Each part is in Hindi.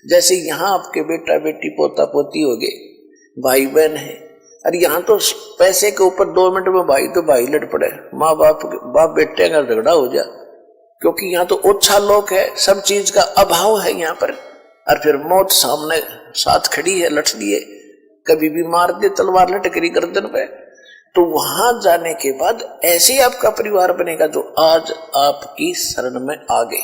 जैसे यहाँ आपके बेटा बेटी पोता पोती हो गए, भाई बहन है, अरे यहाँ तो पैसे के ऊपर 2 मिनट में भाई तो भाई लड़ पड़े, माँ बाप बेटे का झगड़ा हो जाए, क्योंकि यहाँ तो ओछा लोग है, सब चीज का अभाव है यहाँ पर। और फिर मौत सामने साथ खड़ी है, लट लिए, कभी भी मार दे तलवार लटकरी गर्दन पे। तो वहां जाने के बाद ऐसे ही आपका परिवार बनेगा जो आज आपकी शरण में आ गए,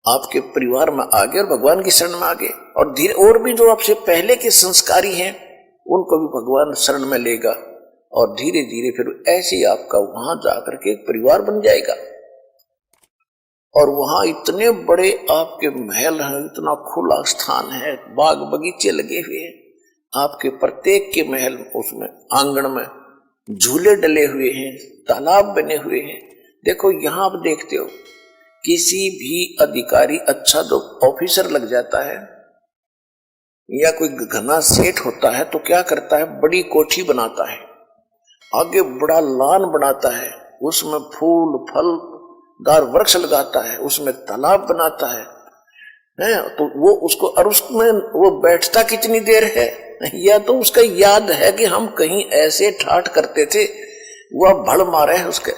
आपके परिवार में आ गए और भगवान की शरण में आ गए। और धीरे और भी जो आपसे पहले के संस्कारी हैं उनको भी भगवान शरण में लेगा, और धीरे धीरे फिर ऐसे ही आपका वहां जाकर के एक परिवार बन जाएगा। और वहां इतने बड़े आपके महल हैं, इतना खुला स्थान है, बाग बगीचे लगे हुए हैं, आपके प्रत्येक के महल उसमें आंगन में झूले डले हुए हैं, तालाब बने हुए हैं। देखो यहाँ आप देखते हो किसी भी अधिकारी अच्छा जो ऑफिसर लग जाता है या कोई घना सेठ होता है तो क्या करता है, बड़ी कोठी बनाता है, आगे बड़ा लान बनाता है, उसमें फूल फल दार वृक्ष लगाता है, उसमें तालाब बनाता है, तो वो उसको, और उसमें वो बैठता कितनी देर है, या तो उसका याद है कि हम कहीं ऐसे ठाठ करते थे, वह भड़ मारे है उसके,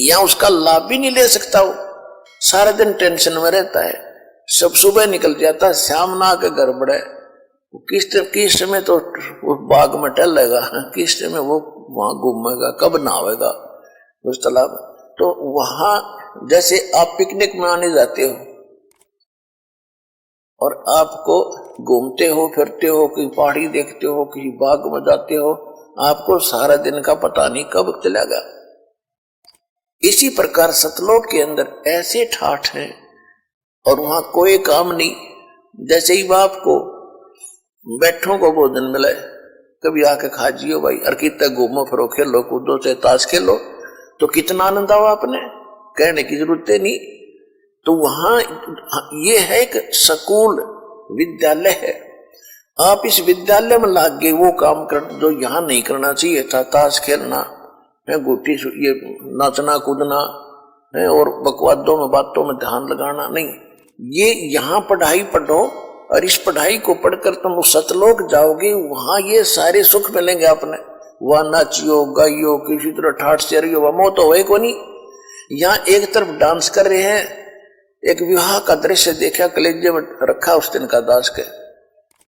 या उसका लाभ भी नहीं ले सकता, वो सारा दिन टेंशन में रहता है, सब सुबह निकल जाता है, शाम ना आके घर बढ़े, किस समय तो वो बाग में टहलेगा, किस समय वो वहां घूमेगा, कब नहावेगा उस तालाब। तो वहां जैसे आप पिकनिक मनाने जाते हो और आपको घूमते हो फिरते हो, कहीं पहाड़ी देखते हो, कहीं बाग में जाते हो, आपको सारा दिन का पता नहीं कब चलेगा। इसी प्रकार सतलोक के अंदर ऐसे ठाठ हैं और वहां कोई काम नहीं, जैसे ही बाप को बैठों को भोजन मिले, कभी आके खा जियो भाई, और कितना घूमो फिरो, खेलो कूदो, चाहे ताश खेलो, तो कितना आनंद आओ, आपने कहने की जरूरत नहीं। तो वहां ये है एक स्कूल विद्यालय है, आप इस विद्यालय में लाग गए वो काम कर जो यहाँ नहीं करना चाहिए था, ताश खेलना है, गोटी ये नाचना कूदना है, और बकवादों में बातों में ध्यान लगाना नहीं। ये यहाँ पढ़ाई पढ़ो, और इस पढ़ाई को पढ़कर तुम सतलोक जाओगे, वहां ये सारे सुख मिलेंगे आपने। वह नाचियो गाइयो, किसी तरह ठाठ से रहियो, वह मौत हो को नहीं। यहाँ एक तरफ डांस कर रहे हैं, एक विवाह का दृश्य देखा, कलेजे में रखा उस दिन का दास के,